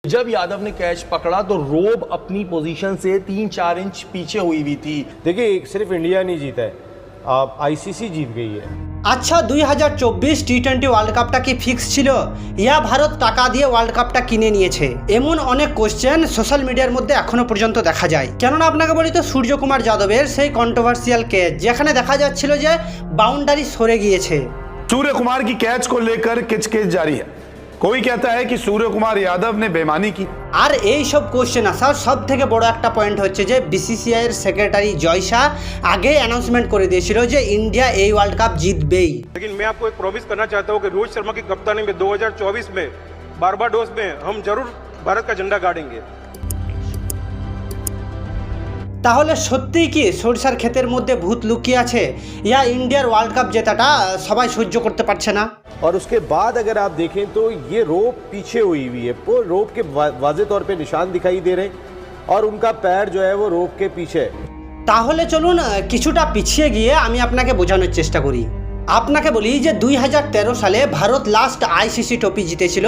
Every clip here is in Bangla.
जब यादव ने कैच पकड़ा तो रोब अपनी पोजीशन से 3-4 इंच पीछे हुई हुई थी। देखिए सिर्फ इंडिया नहीं जीता है, आईसीसी जीत गई है। আচ্ছা 2024 টি-20 ওয়ার্ল্ড কাপটা কি ফিক্স ছিল, ইয়া ভারত টাকা দিয়ে ওয়ার্ল্ড কাপটা কিনে নিয়েছে? এমন অনেক কোশ্চেন সোশ্যাল মিডিয়ার মধ্যে এখনো পর্যন্ত দেখা যায়। কেননা আপনাকে বলি তো সূর্যকুমার যাদবের সেই কন্ট্রোভার্সিয়াল কেচ যেখানে দেখা যাচ্ছিল যে বাউন্ডারি সরে গিয়েছে। सूर्य कुमार की कैच को लेकर किचकिच जारी है। कोई कहता है कि सूर्य कुमार यादव ने बेईमानी की। আর এই সব কোশ্চেন আসার সব থেকে বড় একটা পয়েন্ট হচ্ছে যে বিসিসিআই এর সেক্রেটারি জয় শাহ আগে অ্যানাউন্সমেন্ট করে দিয়েছিল যে ইন্ডিয়া এই ওয়ার্ল্ড কাপ জিতবেই। लेकिन मैं आपको एक प्रॉमिस करना चाहता हूं कि रोहित शर्मा की कप्तानी में 2024 में बारबाडोस में हम जरूर भारत का झंडा गाड़ेंगे। তাহলে সত্যিই কি সরিষার ক্ষেতের মধ্যে ভূত লুকিয়ে আছে, ইয়া ইন্ডিয়ার ওয়ার্ল্ড কাপ জেতাটা সবাই সহ্য করতে পারছে না? और उसके बाद अगर आप देखें तो ये रोप पीछे हुई हुई है, वो रोप के वाज़े तौर पे निशान दिखाई दे रहे हैं और उनका पैर जो है वो रोप के पीछे है। তাহলে চলুন কিছুটা পিছিয়ে গিয়ে আমি আপনাকে বোঝানোর চেষ্টা করি। আপনাকে বলি যে 2013 সালে ভারত লাস্ট আইসিসি ট্রফি জিতেছিল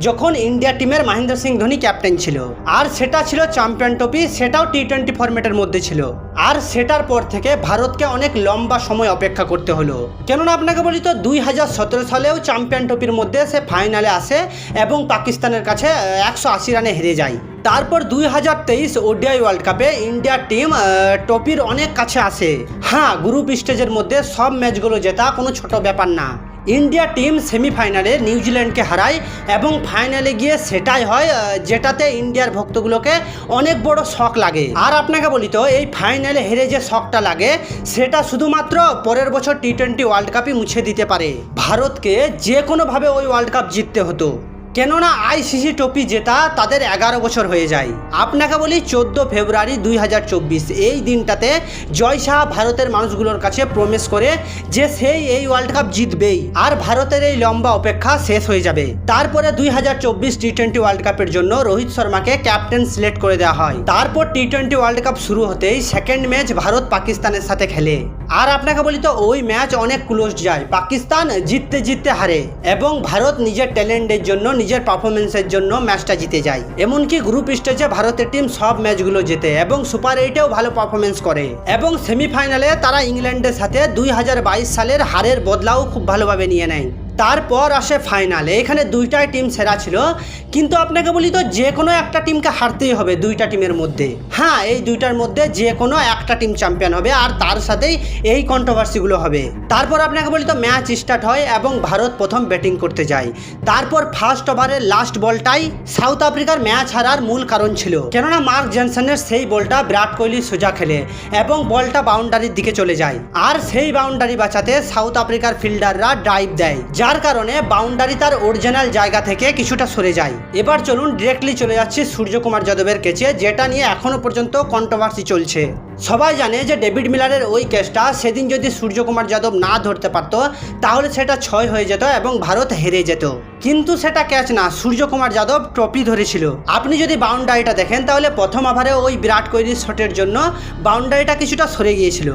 যখন ইন্ডিয়া টিমের মহেন্দ্র সিং ধোনি ক্যাপ্টেন ছিল, আর সেটা ছিল চ্যাম্পিয়ন ট্রফি, সেটাও টি-20 ফরম্যাটের মধ্যে ছিল। আর সেটার পর থেকে ভারতকে অনেক লম্বা সময় অপেক্ষা করতে হলো। কেননা আপনাকে বলি তো 2017 সালেও চ্যাম্পিয়ন ট্রফির মধ্যে সে ফাইনালে আসে এবং পাকিস্তানের কাছে 180 রানে হেরে যায়। তারপর 2023 ওডিআই ওয়ার্ল্ড কাপে ইন্ডিয়ার টিম ট্রফির অনেক কাছে আসে। হ্যাঁ, গ্রুপ স্টেজের মধ্যে সব ম্যাচগুলো জেতা কোনো ছোট ব্যাপার না। ইন্ডিয়া টিম সেমিফাইনালে নিউজিল্যান্ডকে হারায় এবং ফাইনালে গিয়ে সেটাই হয় যেটাতে ইন্ডিয়ার ভক্তগুলোকে অনেক বড় শক লাগে। আর আপনাকে বলি তো এই ফাইনালে হেরে যে শকটা লাগে সেটা শুধুমাত্র পরের বছর টি-20 ওয়ার্ল্ড কাপই মুছে দিতে পারে। ভারতকে যে কোনোভাবে ওই ওয়ার্ল্ড কাপ জিততে হতো, কেননা আইসিসি ট্রফি জেতা তাদের 11 বছর হয়ে যায়। আপনাকে বলি 14 ফেব্রুয়ারি 2024 এই দিনটাতে জয় শাহ ভারতের মানুষগুলোর কাছে প্রমিস করে যে সেই এই ওয়ার্ল্ড কাপ জিতবেই, আর ভারতের এই লম্বা অপেক্ষা শেষ হয়ে যাবে। তারপরে 2024 টি-20 ওয়ার্ল্ড কাপের জন্য রোহিত শর্মাকে ক্যাপ্টেন সিলেক্ট করে দেওয়া হয়। তারপর টি-20 ওয়ার্ল্ড কাপ শুরু হতেই সেকেন্ড ম্যাচ ভারত পাকিস্তানের সাথে খেলে। আর আপনাকে বলি তো ওই ম্যাচ অনেক ক্লোজ যায়, পাকিস্তান জিততে জিততে হারে এবং ভারত নিজের ট্যালেন্টের জন্য নিজের পারফরমেন্সের জন্য ম্যাচটা জিতে যায়। এমনকি গ্রুপ স্টেজে ভারতের টিম সব ম্যাচগুলো জেতে এবং সুপার 8-এও ভালো পারফরমেন্স করে এবং সেমিফাইনালে তারা ইংল্যান্ডের সাথে 2022 সালের হারের বদলাও খুব ভালোভাবে নিয়ে নেয়। তারপর আসে ফাইনালে, এখানে দুইটাই টিম সেরা ছিল, কিন্তু আপনাকে বলি তো যে কোনো একটা টিমকে হারতেই হবে দুইটা টিমের মধ্যে। হ্যাঁ, এই দুইটার মধ্যে যে কোনো একটা টিম চ্যাম্পিয়ন হবে আর তার সাথেই এই কন্ট্রোভার্সিগুলো হবে। তারপর আপনাকে বলি তো ম্যাচ স্টার্ট হয় এবং ভারত প্রথম ব্যাটিং করতে যায়। তারপর ফার্স্ট ওভারের লাস্ট বলটাই সাউথ আফ্রিকার ম্যাচ হারার মূল কারণ ছিল, কেননা মার্ক জনসনের সেই বলটা বিরাট কোহলি সোজা খেলে এবং বলটা বাউন্ডারির দিকে চলে যায়, আর সেই বাউন্ডারি বাঁচাতে সাউথ আফ্রিকার ফিল্ডাররা ড্রাইভ দেয়, যার কারণে বাউন্ডারি তার অরিজিনাল জায়গা থেকে কিছুটা সরে যায়। এবার চলুন ডিরেক্টলি চলে যাচ্ছি সূর্যকুমার যাদবের কেচে, যেটা নিয়ে এখনো পর্যন্ত কন্ট্রোভার্সি চলছে। সবাই জানে যে ডেভিড মিলারের ওই কেসটা সেদিন যদি সূর্যকুমার যাদব না ধরতে পারত তাহলে সেটা 6 হয়ে যেত এবং ভারত হেরে যেত, কিন্তু সেটা ক্যাচ না, সূর্যকুমার যাদব ট্রফি ধরেছিল। আপনি যদি বাউন্ডারিটা দেখেন তাহলে প্রথম ওভারে ওই বিরাট কোহলির শটের জন্য বাউন্ডারিটা কিছুটা সরে গিয়েছিল।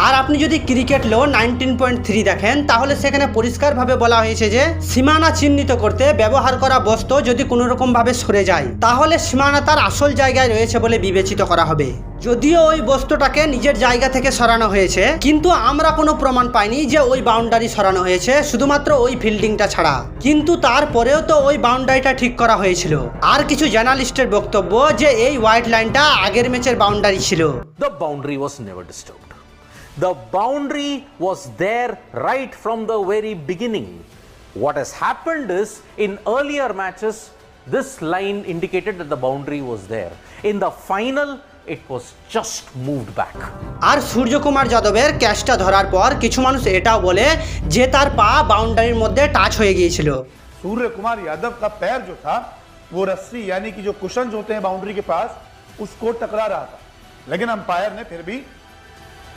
আর আপনি যদি ক্রিকেট ল 19.3 দেখেন তাহলে সেখানে পরিষ্কারভাবে বলা হয়েছে যে সীমানা চিহ্নিত করতে ব্যবহার করা বস্তু যদি কোনো রকমভাবে সরে যায় তাহলে সীমানা তার আসল জায়গায় রয়েছে বলে বিবেচিত করা হবে। যদিও ওই বস্তুটাকে নিজের জায়গা থেকে সরানো হয়েছে, কিন্তু আমরা কোনো প্রমাণ পাইনি যে ওই বাউন্ডারি সরানো হয়েছে, শুধুমাত্র ওই ফিল্ডিংটা ছাড়া। কিন্তু তারপরেও তো ওই বাউন্ডারিটা ঠিক করা হয়েছিল। আর কিছু জার্নালিস্টের বক্তব্য যে এই হোয়াইট লাইনটা আগের ম্যাচের বাউন্ডারি ছিল। The boundary was never disturbed. The boundary was there right from the very beginning. What has happened is, in earlier matches, this line indicated that the boundary was there. In the final, it was just moved back. আর সূর্যকুমার যাদবের ক্যাচটা ধরার পর কিছু মানুষ এটাও বলে যে তার পা বাউন্ডারির মধ্যে টাচ হয়ে গিয়েছিল। सूर्य कुमार यादव का पैर जो था वो रस्सी यानी कि जो कुशन होते हैं बाउंड्री के पास उसको टकरा रहा था, लेकिन अंपायर ने फिर भी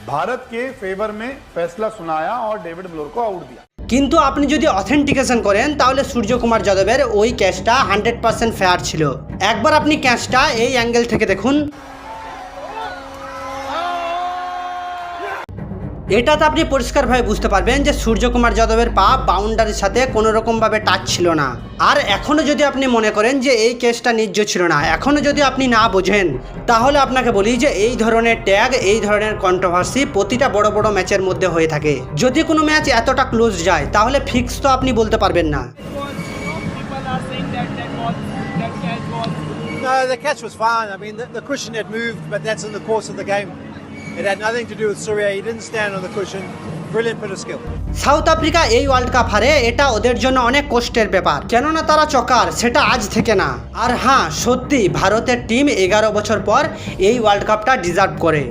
भारत के फेवर में फैसला सुनाया और डेविड मिलर को आउट दिया। কিন্তু আপনি যদি অথেন্টিকেশন করেন তাহলে সূর্যকুমার যাদবের ওই ক্যাচটা 100% ফেয়ার ছিল। একবার আপনি ক্যাচটা এই অ্যাঙ্গেল থেকে দেখুন। এটাতে আপনি পরিষ্কারভাবে বুঝতে পারবেন যে সূর্যকুমার যাদবের পা বাউন্ডারির সাথে কোনো রকমভাবে টাচ ছিল না। আর এখনও যদি আপনি মনে করেন যে এই কেসটা ন্যায্য ছিল না, এখনও যদি আপনি না বোঝেন, তাহলে আপনাকে বলি যে এই ধরনের ট্যাগ, এই ধরনের কন্ট্রোভার্সি প্রতিটা বড় বড় ম্যাচের মধ্যে হয়ে থাকে। যদি কোনো ম্যাচ এতটা ক্লোজ যায় তাহলে ফিক্স তো আপনি বলতে পারবেন না। No, the catch was fine. I mean, the cushion had moved, but that's in the course of the game. It had nothing to do with Surya. He didn't stand on the cushion. Brilliant bit of skill. South Africa এই ওয়ার্ল্ড কাপ হারে এটা ওদের জন্য অনেক কষ্টের ব্যাপার, কেননা তারা চকার, সেটা আজ থেকে না। আর হ্যাঁ, সত্যি ভারতের টিম 11 বছর পর এই ওয়ার্ল্ড কাপটা ডিজার্ভ করে।